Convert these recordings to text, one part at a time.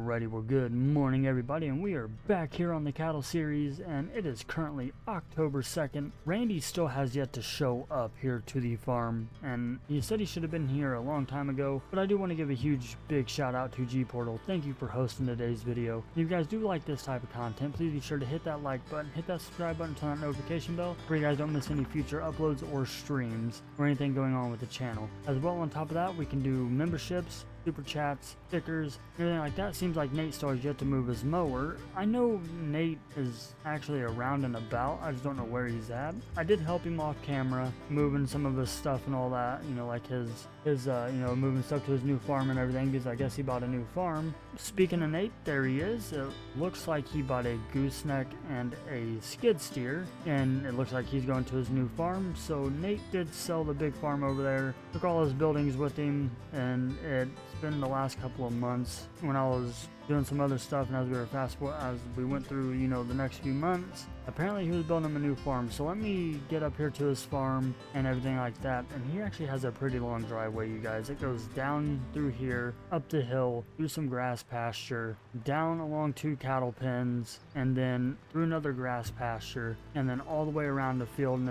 Alrighty, well, good morning everybody, and we are back here on the cattle series, and it is currently October 2nd. Randy still has yet to show up here to the farm, and he said he should have been here a long time ago, but I do want to give a huge big shout out to G-Portal. Thank you for hosting today's video. If you guys do like this type of content, please be sure to hit that like button, hit that subscribe button, turn on that notification bell, so you guys don't miss any future uploads or streams or anything going on with the channel. As well, on top of that, we can do memberships, super chats, stickers, everything like that. Seems like Nate still has yet to move his mower. I know Nate is actually around and about, I just don't know where he's at. I did help him off camera, moving some of his stuff and all that, you know, like his moving stuff to his new farm and everything, because I guess he bought a new farm. Speaking of Nate, there he is. It looks like he bought a gooseneck and a skid steer, and it looks like he's going to his new farm. So Nate did sell the big farm over there, took all his buildings with him, and it's been the last couple of months when I was doing some other stuff, and as we went through, you know, the next few months, apparently he was building him a new farm. So let me get up here to his farm and everything like that. And he actually has a pretty long driveway, you guys. It goes down through here, up the hill, through some grass pasture, down along 2 cattle pens, and then through another grass pasture, and then all the way around the field, and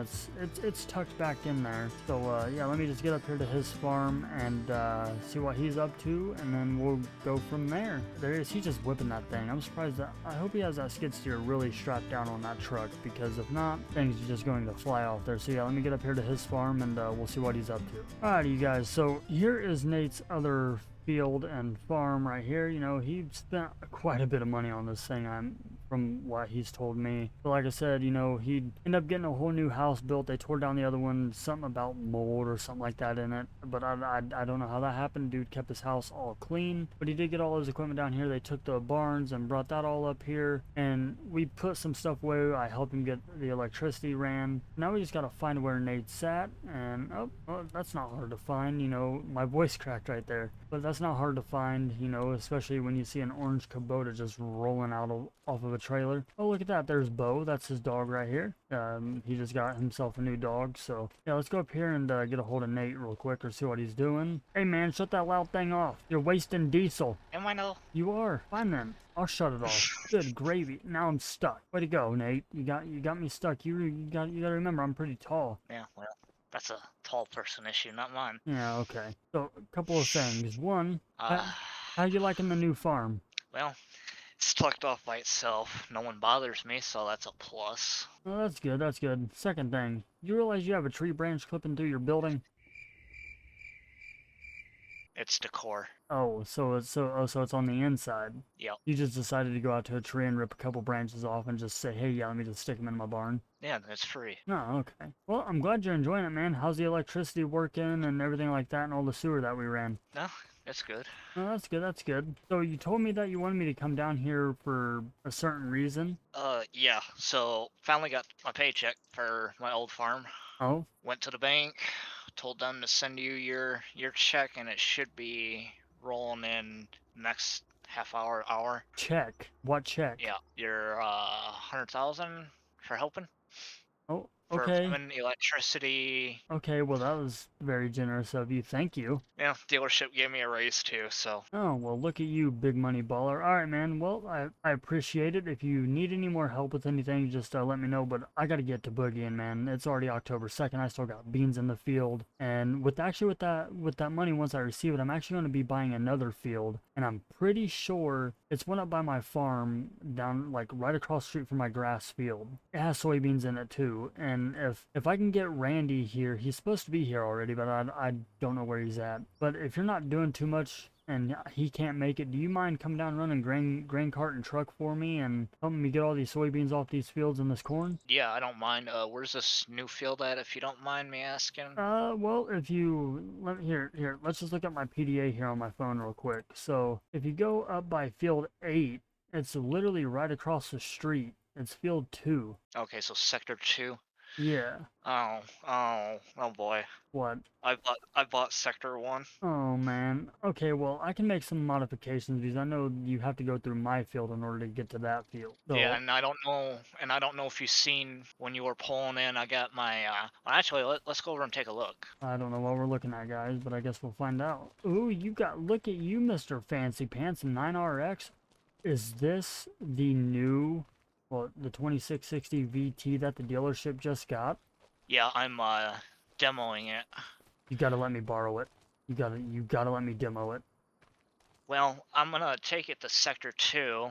it's tucked back in there. So yeah, let me just get up here to his farm and see what he's up to, and then we'll go from there. There he is. He's just whipping that thing. I'm surprised that, I hope he has that skid steer really strapped down on that truck, because if not, things are just going to fly off there. So yeah, let me get up here to his farm and we'll see what he's up to. Alrighty, you guys, so here is Nate's other field and farm right here. You know, he spent quite a bit of money on this thing, from what he's told me. But like I said, you know, he ended up getting a whole new house built. They tore down the other one, something about mold or something like that in it, but I don't know how that happened. Dude kept his house all clean, but he did get all his equipment down here. They took the barns and brought that all up here, and we put some stuff away. I helped him get the electricity ran. Now we just gotta find where Nate's at, and oh, well, that's not hard to find. You know, my voice cracked right there, but that's not hard to find, you know, especially when you see an orange Kubota just rolling out off of a trailer. Oh, look at that. There's Bo. That's his dog right here. He just got himself a new dog. So yeah, let's go up here and get a hold of Nate real quick, or see what he's doing. Hey man, shut that loud thing off. You're wasting diesel. Am I no? You are. Fine then. I'll shut it off. Good gravy. Now I'm stuck. Way to go, Nate. You got me stuck. You gotta remember, I'm pretty tall. Yeah, well, that's a tall person issue, not mine. Yeah, okay. So a couple of things. One, Uh, how you liking the new farm? well, it's tucked off by itself. No one bothers me, so that's a plus. Oh, that's good, that's good. Second thing, you realize you have a tree branch clipping through your building? It's decor. Oh, so it's on the inside. Yep. You just decided to go out to a tree and rip a couple branches off and just say, hey, yeah, let me just stick them in my barn. Yeah, it's free. Oh, okay. Well, I'm glad you're enjoying it, man. How's the electricity working and everything like that, and all the sewer that we ran? No, it's good. Oh, that's good, that's good. So you told me that you wanted me to come down here for a certain reason? Yeah, so finally got my paycheck for my old farm. Oh? Went to the bank, told them to send you your check, and it should be rolling in next half hour. Check? What check? Yeah, your 100,000 for helping. Oh, For okay. plumbing, electricity. Okay, well, that was very generous of you. Thank you. Yeah, dealership gave me a raise too, so. Oh, well, look at you, big money baller. All right, man. Well, I appreciate it. If you need any more help with anything, just let me know. But I got to get to boogieing, man. It's already October 2nd. I still got beans in the field. And with that money, once I receive it, I'm actually going to be buying another field. And I'm pretty sure it's one up by my farm, down like right across the street from my grass field. It has soybeans in it too. And if I can get Randy here, he's supposed to be here already, but I don't know where he's at. But if you're not doing too much and he can't make it, do you mind coming down running grain cart and truck for me and helping me get all these soybeans off these fields and this corn? Yeah, I don't mind. Where's this new field at, if you don't mind me asking? Well, if you here, let's just look at my PDA here on my phone real quick. So if you go up by field 8, it's literally right across the street. It's field 2. Okay, so sector 2. Yeah. Oh boy. What? I bought sector 1. Oh man. Okay, well, I can make some modifications because I know you have to go through my field in order to get to that field. So, Yeah, and I don't know if you've seen when you were pulling in. I got my. Actually, let's go over and take a look. I don't know what we're looking at, guys, but I guess we'll find out. Ooh, look at you, Mr. Fancy Pants 9RX. Is this the new, well, the 2660 VT that the dealership just got? Yeah, I'm demoing it. You gotta let me borrow it. You gotta let me demo it. Well, I'm gonna take it to Sector 2,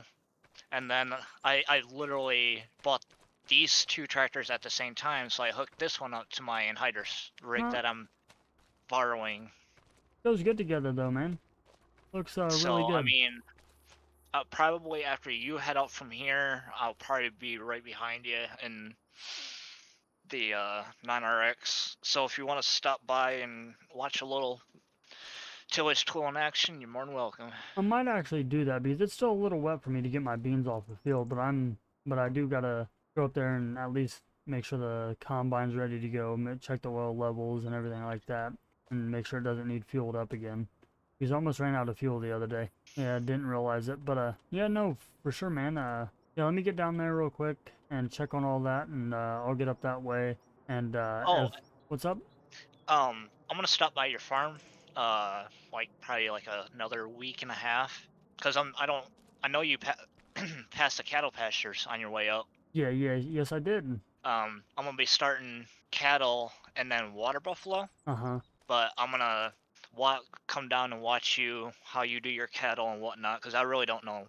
and then I literally bought these two tractors at the same time, so I hooked this one up to my anhydrous rig Huh? that I'm borrowing. Goes good together though, man. Looks really So, I good. mean, probably after you head out from here, I'll probably be right behind you in the 9RX. So if you want to stop by and watch a little tillage tool in action, you're more than welcome. I might actually do that because it's still a little wet for me to get my beans off the field, but I do gotta go up there and at least make sure the combine's ready to go, check the oil levels and everything like that, and make sure it doesn't need fueled up again. Because I almost ran out of fuel the other day. Yeah, I didn't realize it, but yeah, no, for sure, man. Yeah, let me get down there real quick and check on all that, and I'll get up that way. And Oh, if what's up? I'm gonna stop by your farm, like probably like another week and a half, cause I know you passed the cattle pastures on your way up. Yeah, yeah, yes, I did. I'm gonna be starting cattle and then water buffalo, Uh-huh. but I'm gonna come down and watch you how you do your cattle and whatnot, cause I really don't know,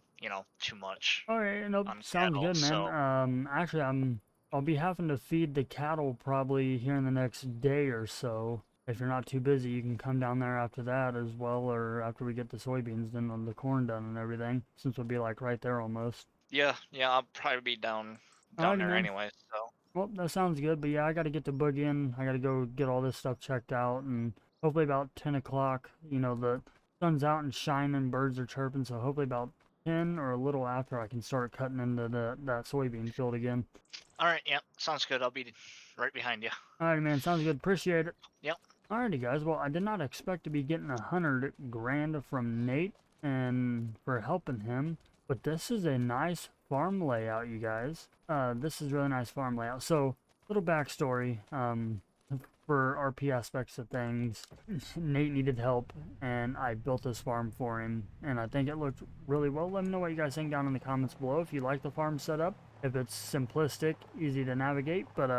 too much All right, no, on sounds cattle. good, man. So Actually, I'll be having to feed the cattle probably here in the next day or so. If you're not too busy, you can come down there after that as well, or after we get the soybeans done and the corn done and everything, since we'll be like right there almost. yeah, yeah, I'll probably be down Alrighty, there man. anyway. So Well, that sounds good, but yeah, I gotta get to boogieing. I gotta go get all this stuff checked out, and hopefully about 10 o'clock, the sun's out and shining, birds are chirping, so hopefully about 10 or a little after I can start cutting into that soybean field again. all right, yeah, sounds good. I'll be right behind you. Alrighty, man. Sounds good. Appreciate it. Yep. Alrighty, guys. Well, I did not expect to be getting 100 grand from Nate and for helping him, but this is a nice farm layout, you guys. This is really nice farm layout. So, little backstory. For RP aspects of things, Nate needed help, and I built this farm for him, and I think it looked really well. Let me know what you guys think down in the comments below if you like the farm setup, if it's simplistic, easy to navigate. But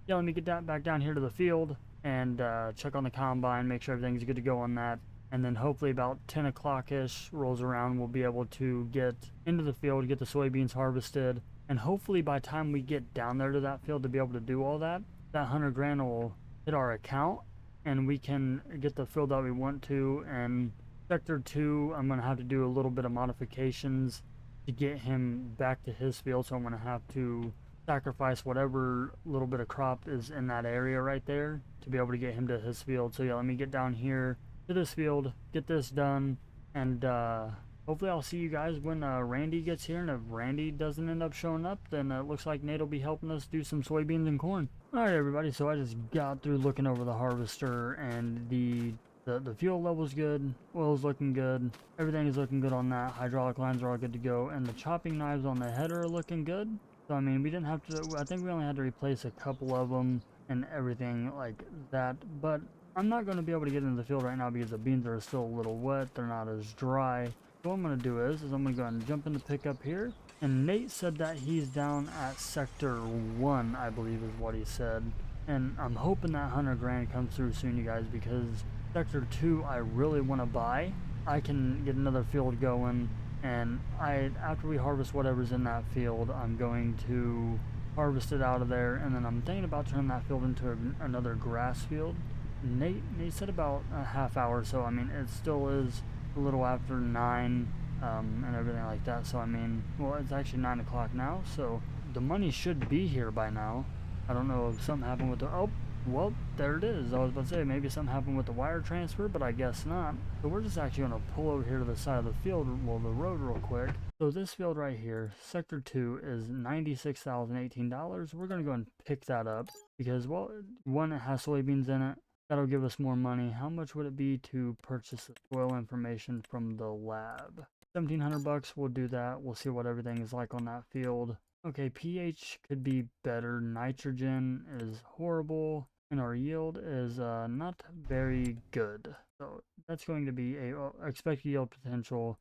yeah, let me get that back down here to the field and check on the combine, make sure everything's good to go on that. And then hopefully about 10 o'clock ish rolls around, we'll be able to get into the field, get the soybeans harvested. And hopefully by the time we get down there to that field to be able to do all that, that 100 grand will hit our account and we can get the field that we want to. And sector 2, I'm going to have to do a little bit of modifications to get him back to his field, so I'm going to have to sacrifice whatever little bit of crop is in that area right there to be able to get him to his field. So yeah, let me get down here to this field, get this done, and hopefully I'll see you guys when Randy gets here. And if Randy doesn't end up showing up, then it looks like Nate will be helping us do some soybeans and corn. Alright everybody, so I just got through looking over the harvester, and the fuel level's good, oil's looking good, everything is looking good on that, hydraulic lines are all good to go, and the chopping knives on the header are looking good. So I mean, we didn't have to, I think we only had to replace a couple of them and everything like that, but I'm not going to be able to get into the field right now because the beans are still a little wet, they're not as dry. So what I'm going to do is I'm going to go ahead and jump into pickup here. And Nate said that he's down at sector 1, I believe is what he said. And I'm hoping that 100 grand comes through soon, you guys, because sector 2 I really want to buy. I can get another field going, and after we harvest whatever's in that field, I'm going to harvest it out of there, and then I'm thinking about turning that field into another grass field. Nate said about a half hour, so I mean it still is a little after 9 and everything like that. So I mean, well, it's actually 9 o'clock now, so the money should be here by now. I don't know if something happened with the, oh, well, there it is. I was about to say maybe something happened with the wire transfer, but I guess not. So we're just actually going to pull over here to the side of the field, well, the road real quick. So this field right here, sector 2, is $96,018. We're going to go and pick that up because, well, one, it has soybeans in it. That'll give us more money. How much would it be to purchase the soil information from the lab? 1,700 bucks. We'll do that. We'll see what everything is like on that field. Okay, pH could be better. Nitrogen is horrible, and our yield is not very good. So that's going to be a expected yield potential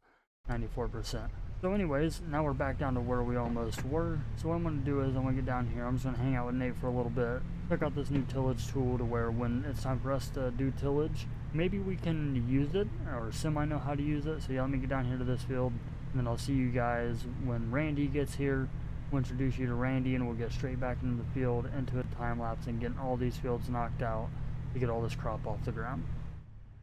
94%. So anyways, now we're back down to where we almost were. So what I'm going to do is I'm going to get down here. I'm just going to hang out with Nate for a little bit. Check out this new tillage tool to where when it's time for us to do tillage, maybe we can use it or semi know how to use it. So yeah, let me get down here to this field and then I'll see you guys when Randy gets here. We'll introduce you to Randy and we'll get straight back into the field into a time lapse and getting all these fields knocked out to get all this crop off the ground.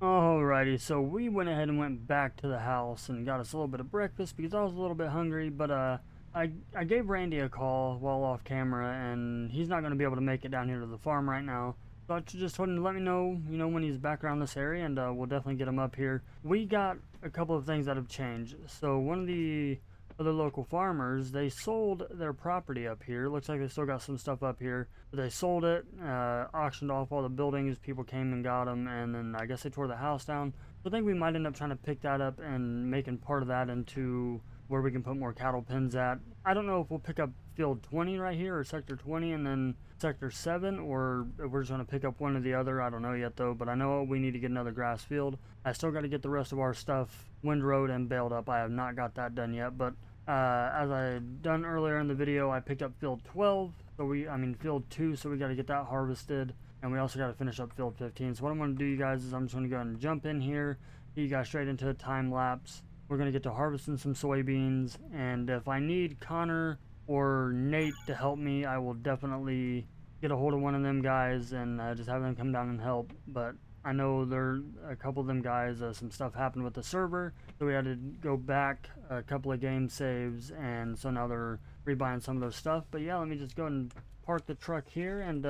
Alrighty, so we went ahead and went back to the house and got us a little bit of breakfast because I was a little bit hungry, but I gave Randy a call while off camera and he's not going to be able to make it down here to the farm right now. So I just told him to let me know, when he's back around this area and we'll definitely get him up here. We got a couple of things that have changed. So one of the other local farmers, they sold their property up here. Looks like they still got some stuff up here, but they sold it, auctioned off all the buildings. People came and got them, and then I guess they tore the house down. So I think we might end up trying to pick that up and making part of that into where we can put more cattle pens at. I don't know if we'll pick up field 20 right here or sector 20 and then sector 7, or if we're just going to pick up one or the other. I don't know yet though, but I know we need to get another grass field. I still got to get the rest of our stuff windrowed and baled up. I have not got that done yet, but as I had done earlier in the video, I picked up field 12, so field 2, so we got to get that harvested, and we also got to finish up field 15. So what I'm going to do, you guys, is I'm just going to go ahead and jump in here, get you guys straight into a time lapse. We're going to get to harvesting some soybeans, and if I need Connor or Nate to help me, I will definitely get a hold of one of them guys and just have them come down and help. But I know there a couple of them guys, some stuff happened with the server, so we had to go back a couple of game saves, and so now they're rebuying some of their stuff. But yeah, let me just go and park the truck here, and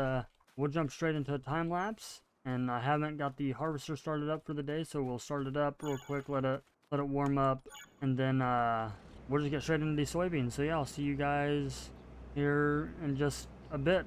we'll jump straight into a time lapse. And I haven't got the harvester started up for the day, so we'll start it up real quick, let it warm up, and then we'll just get straight into these soybeans. So yeah, I'll see you guys here in just a bit.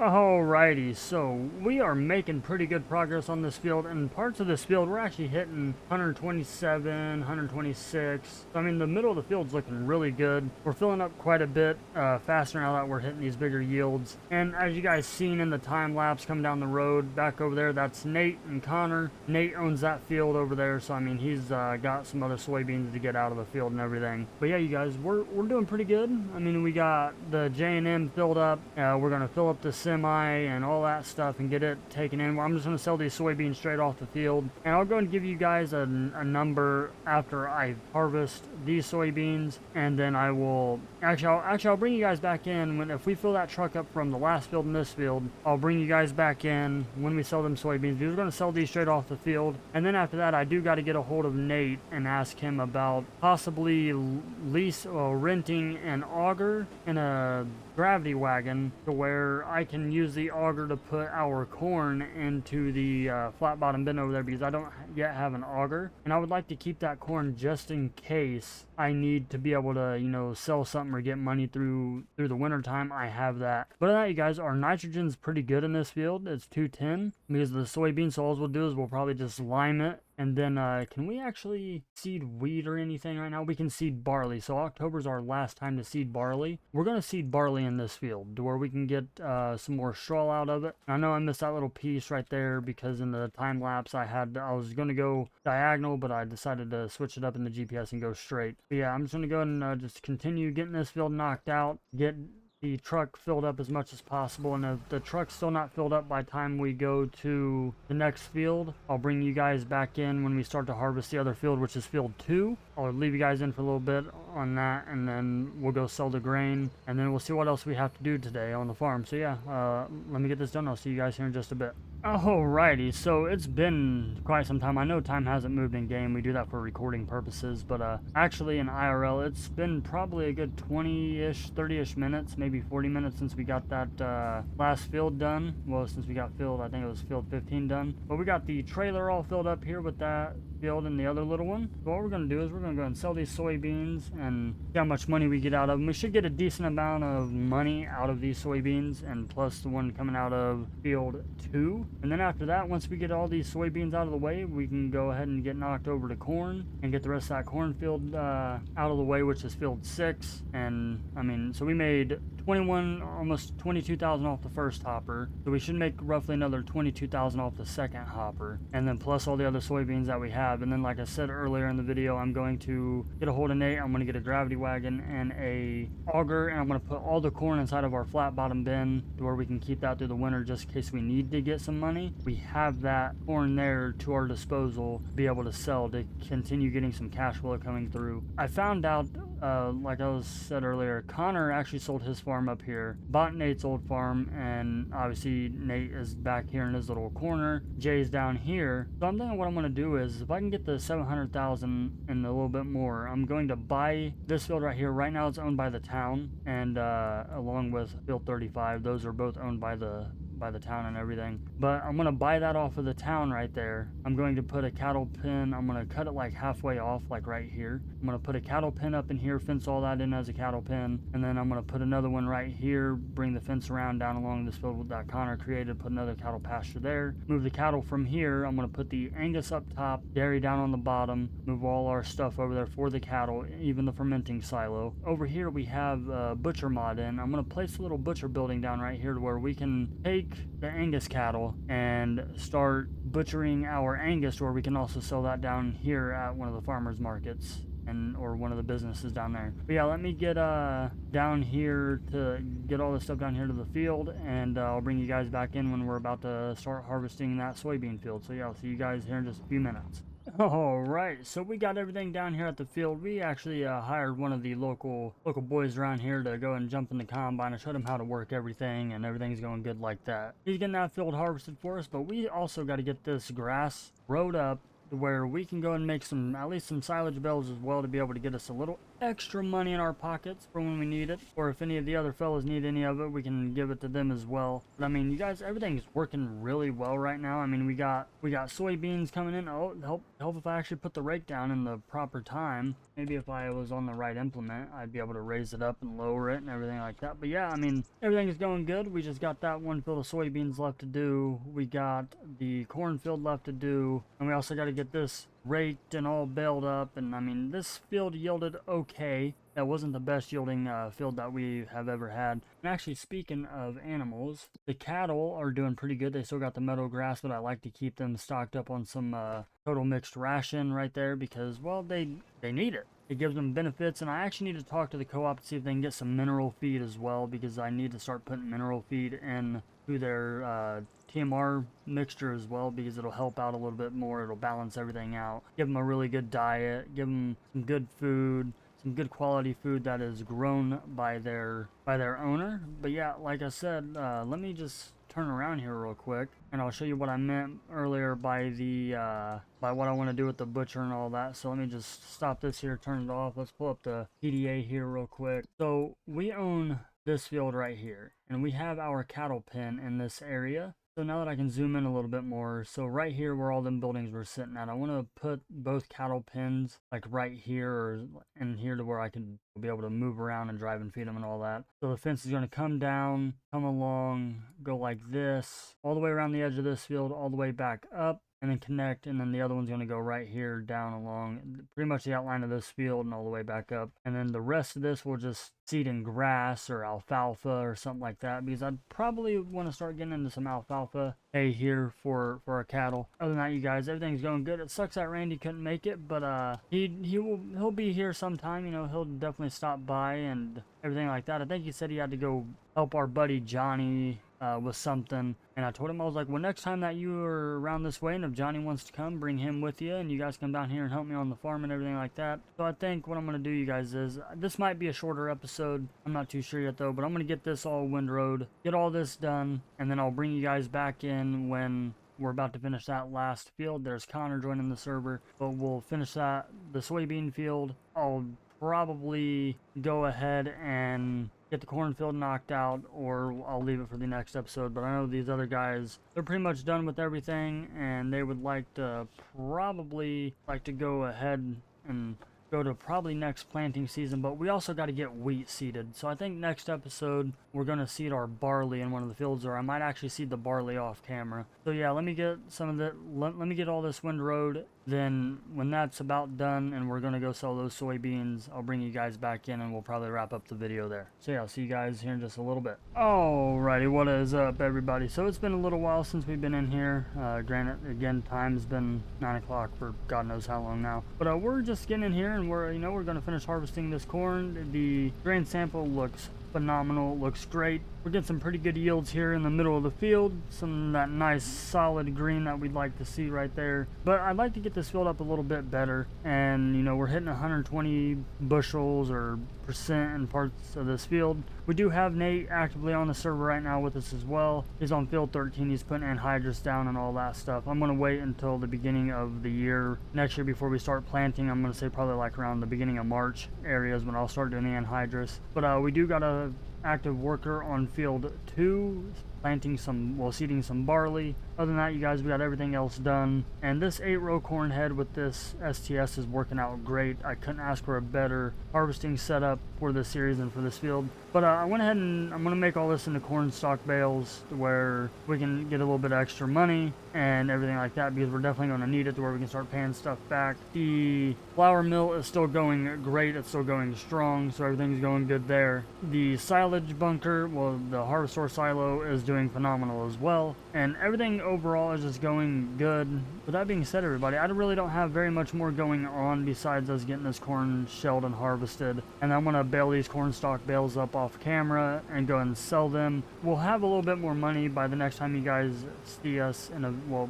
Alrighty, so we are making pretty good progress on this field, and parts of this field we're actually hitting 127, 126. So, I mean, the middle of the field's looking really good. We're filling up quite a bit faster now that we're hitting these bigger yields. And as you guys seen in the time lapse coming down the road back over there, that's Nate and Connor. Nate owns that field over there, so I mean he's got some other soybeans to get out of the field and everything. But yeah, you guys, we're doing pretty good. I mean, we got the J&M filled up. We're gonna fill up the semi and all that stuff and get it taken in. I'm just going to sell these soybeans straight off the field, and I'll go and give you guys a number after I harvest these soybeans, and then I will I'll bring you guys back in if we fill that truck up from the last field and this field. I'll bring you guys back in when we sell them soybeans. We're going to sell these straight off the field, and then after that I do got to get a hold of Nate and ask him about possibly renting an auger and a gravity wagon to where I can use the auger to put our corn into the flat bottom bin over there, because I don't yet have an auger, and I would like to keep that corn just in case I need to be able to, you know, sell something or get money through the winter time. I have that. But other than that, you guys, our nitrogen's pretty good in this field. It's 210 because of the soybean. So all we'll do is we'll probably just lime it. And then, can we actually seed wheat or anything right now? We can seed barley. So October's our last time to seed barley. We're going to seed barley in this field to where we can get some more straw out of it. I know I missed that little piece right there because in the time lapse I was going to go diagonal, but I decided to switch it up in the GPS and go straight. But yeah, I'm just going to go and just continue getting this field knocked out, get the truck filled up as much as possible, and if the truck's still not filled up by the time we go to the next field, I'll bring you guys back in when we start to harvest the other field, which is field 2. I'll leave you guys in for a little bit on that, and then we'll go sell the grain, and then we'll see what else we have to do today on the farm. So yeah, let me get this done. I'll see you guys here in just a bit. Alrighty, so it's been quite some time. I know time hasn't moved in game. We do that for recording purposes, but actually in IRL, it's been probably a good 20-ish, 30-ish minutes, maybe 40 minutes since we got that last field done. Well, since we got field, I think it was field 15 done. But we got the trailer all filled up here with that field and the other little one. So what we're going to do is we're going to go and sell these soybeans and see how much money we get out of them. We should get a decent amount of money out of these soybeans, and plus the one coming out of field 2. And then after that, once we get all these soybeans out of the way, we can go ahead and get knocked over to corn and get the rest of that cornfield out of the way, which is field 6. And I mean, so we made 21, almost 22,000 off the first hopper. So we should make roughly another 22,000 off the second hopper, and then plus all the other soybeans that we have. And then, like I said earlier in the video, I'm going to get a hold of Nate. I'm going to get a gravity wagon and a auger, and I'm going to put all the corn inside of our flat bottom bin to where we can keep that through the winter just in case we need to get some money. We have that corn there to our disposal to be able to sell to continue getting some cash flow coming through. I found out, like I was said earlier, Connor actually sold his farm up here, bought Nate's old farm, and obviously Nate is back here in his little corner. Jay's down here. So I'm thinking what I'm going to do is, if I can get the 700,000 and a little bit more, I'm going to buy this field right here. Right now it's owned by the town, and along with field 35, those are both owned by the town and everything. But I'm gonna buy that off of the town right there. I'm going to put a cattle pen. I'm gonna cut it like halfway off, like right here. I'm gonna put a cattle pen up in here, fence all that in as a cattle pen, and then I'm gonna put another one right here, bring the fence around down along this field that Connor created, put another cattle pasture there, move the cattle from here. I'm gonna put the Angus up top, dairy down on the bottom, move all our stuff over there for the cattle, even the fermenting silo. Over here we have a butcher mod in. I'm gonna place a little butcher building down right here to where we can take the Angus cattle and start butchering our Angus, where we can also sell that down here at one of the farmers markets or one of the businesses down there. But yeah, let me get down here to get all this stuff down here to the field, and I'll bring you guys back in when we're about to start harvesting that soybean field. So yeah, I'll see you guys here in just a few minutes. Alright, so we got everything down here at the field. We actually hired one of the local boys around here to go and jump in the combine and showed him how to work everything, and everything's going good like that. He's getting that field harvested for us, but we also got to get this grass rode up, where we can go and make some, at least some silage bales as well, to be able to get us a little extra money in our pockets for when we need it, or if any of the other fellas need any of it, we can give it to them as well. But I mean, you guys, everything's working really well right now. I mean, we got soybeans coming in. Oh, help if I actually put the rake down in the proper time. Maybe if I was on the right implement, I'd be able to raise it up and lower it and everything like that. But yeah, I mean, everything is going good. We just got that one field of soybeans left to do. We got the cornfield left to do, and we also got to get this raked and all baled up. And I mean, this field yielded okay. That wasn't the best yielding field that we have ever had. And actually, speaking of animals, the cattle are doing pretty good. They still got the meadow grass, but I like to keep them stocked up on some total mixed ration right there because, well, they need it. It gives them benefits, and I actually need to talk to the co-op to see if they can get some mineral feed as well, because I need to start putting mineral feed in to their TMR mixture as well, because it'll help out a little bit more. It'll balance everything out, give them a really good diet, give them some good food, some good quality food that is grown by their owner. But yeah, like I said, let me just turn around here real quick and I'll show you what I meant earlier by the by what I want to do with the butcher and all that. So let me just stop this here, turn it off. Let's pull up the PDA here real quick. So we own this field right here, and we have our cattle pen in this area. So now that I can zoom in a little bit more, so right here where all them buildings were sitting at, I want to put both cattle pens like right here or in here to where I can be able to move around and drive and feed them and all that. So the fence is going to come down, come along, go like this, all the way around the edge of this field, all the way back up, and then connect, and then the other one's going to go right here down along pretty much the outline of this field and all the way back up. And then the rest of this will just seed in grass or alfalfa or something like that, because I'd probably want to start getting into some alfalfa hay here for our cattle. Other than that, you guys, everything's going good. It sucks that Randy couldn't make it, but he'll be here sometime. You know, he'll definitely stop by and everything like that. I think he said he had to go help our buddy Johnny with something, and I told him, I was like, well, next time that you are around this way and if Johnny wants to come, bring him with you and you guys come down here and help me on the farm and everything like that. So I think what I'm going to do, you guys, is this might be a shorter episode. I'm not too sure yet though, but I'm going to get this all windrowed, get all this done, and then I'll bring you guys back in when we're about to finish that last field. There's Connor joining the server, but we'll finish the soybean field. I'll probably go ahead and get the cornfield knocked out, or I'll leave it for the next episode. But I know these other guys, they're pretty much done with everything, and they would probably like to go ahead and go to probably next planting season. But we also got to get wheat seeded, so I think next episode we're going to seed our barley in one of the fields, or I might actually seed the barley off camera. So yeah, let me get some of the let me get all this windrowed. Then when that's about done and we're going to go sell those soybeans, I'll bring you guys back in and we'll probably wrap up the video there. So yeah, I'll see you guys here in just a little bit. Alrighty, what is up everybody? So it's been a little while since we've been in here. Granted, again, time's been 9 o'clock for God knows how long now. But we're just getting in here and we're going to finish harvesting this corn. The grain sample looks phenomenal, looks great. We're getting some pretty good yields here in the middle of the field, some of that nice solid green that we'd like to see right there. But I'd like to get this field up a little bit better, and we're hitting 120 bushels or percent in parts of this field. We do have Nate actively on the server right now with us as well. He's on field 13. He's putting anhydrous down and all that stuff. I'm going to wait until the beginning of the year next year before we start planting. I'm going to say probably like around the beginning of March areas when I'll start doing the anhydrous. But we do got a active worker on field 2 seeding some barley. Other than that, you guys, we got everything else done, and this 8-row corn head with this STS is working out great. I couldn't ask for a better harvesting setup for this series and for this field. But I went ahead and I'm going to make all this into corn stalk bales where we can get a little bit of extra money and everything like that, because we're definitely going to need it to where we can start paying stuff back. The flour mill is still going great. It's still going strong, so everything's going good there. The silage bunker, well, the harvestor silo is doing phenomenal as well, and everything overall is just going good. With that being said, everybody, I really don't have very much more going on besides us getting this corn shelled and harvested, and I'm going to bale these corn stalk bales up off camera and go and sell them. We'll have a little bit more money by the next time you guys see us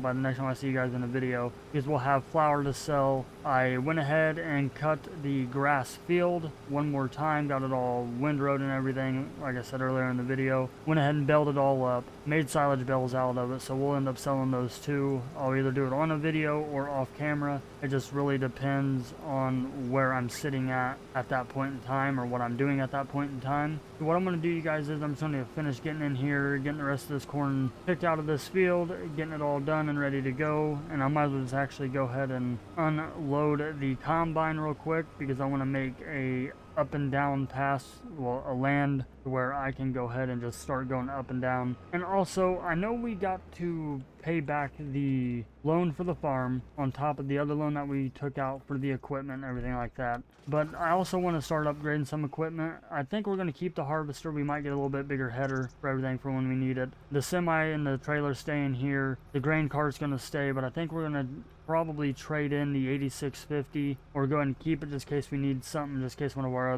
by the next time I see you guys in a video, because we'll have flour to sell. I went ahead and cut the grass field one more time, got it all windrowed and everything, like I said earlier in the video. Went ahead and baled it all up, made silage bales out of it, so we'll end up selling those too. I'll either do it on on a video or off camera. It just really depends on where I'm sitting at that point in time, or what I'm doing at that point in time. So what I'm going to do, you guys, is I'm just going to finish getting in here, getting the rest of this corn picked out of this field, getting it all done and ready to go. And I might as well just actually go ahead and unload the combine real quick, because I want to make a up and down pass, well, a land where I can go ahead and just start going up and down. And also, I know we got to pay back the loan for the farm on top of the other loan that we took out for the equipment and everything like that, but I also want to start upgrading some equipment. I think we're going to keep the harvester. We might get a little bit bigger header for everything for when we need it. The semi and the trailer stay in here. The grain cart's going to stay, but I think we're going to probably trade in the 8650 or go ahead and keep it just in case we need something, just in case one of our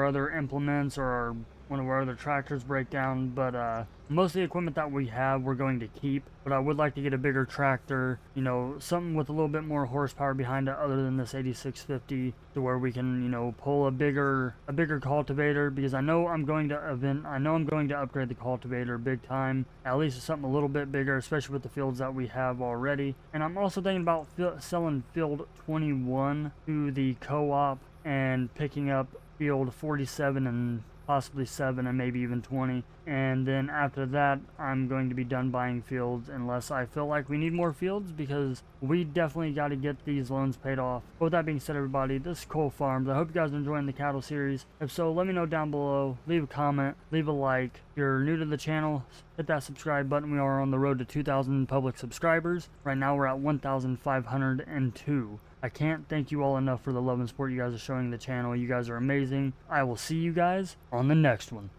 other implements or one of our other tractors break down. But most of the equipment that we have we're going to keep, but I would like to get a bigger tractor, you know, something with a little bit more horsepower behind it other than this 8650, to where we can, you know, pull a bigger cultivator, because I know I'm going to upgrade the cultivator big time, at least something a little bit bigger, especially with the fields that we have already. And I'm also thinking about selling field 21 to the co-op and picking up field 47 and possibly 7 and maybe even 20, and then after that I'm going to be done buying fields unless I feel like we need more fields, because we definitely got to get these loans paid off. But with that being said, everybody, this is Cole Farms. I hope you guys are enjoying the cattle series. If so, let me know down below, leave a comment, leave a like. If you're new to the channel, hit that subscribe button. We are on the road to 2,000 public subscribers. Right now we're at 1,502. I can't thank you all enough for the love and support you guys are showing the channel. You guys are amazing. I will see you guys on the next one.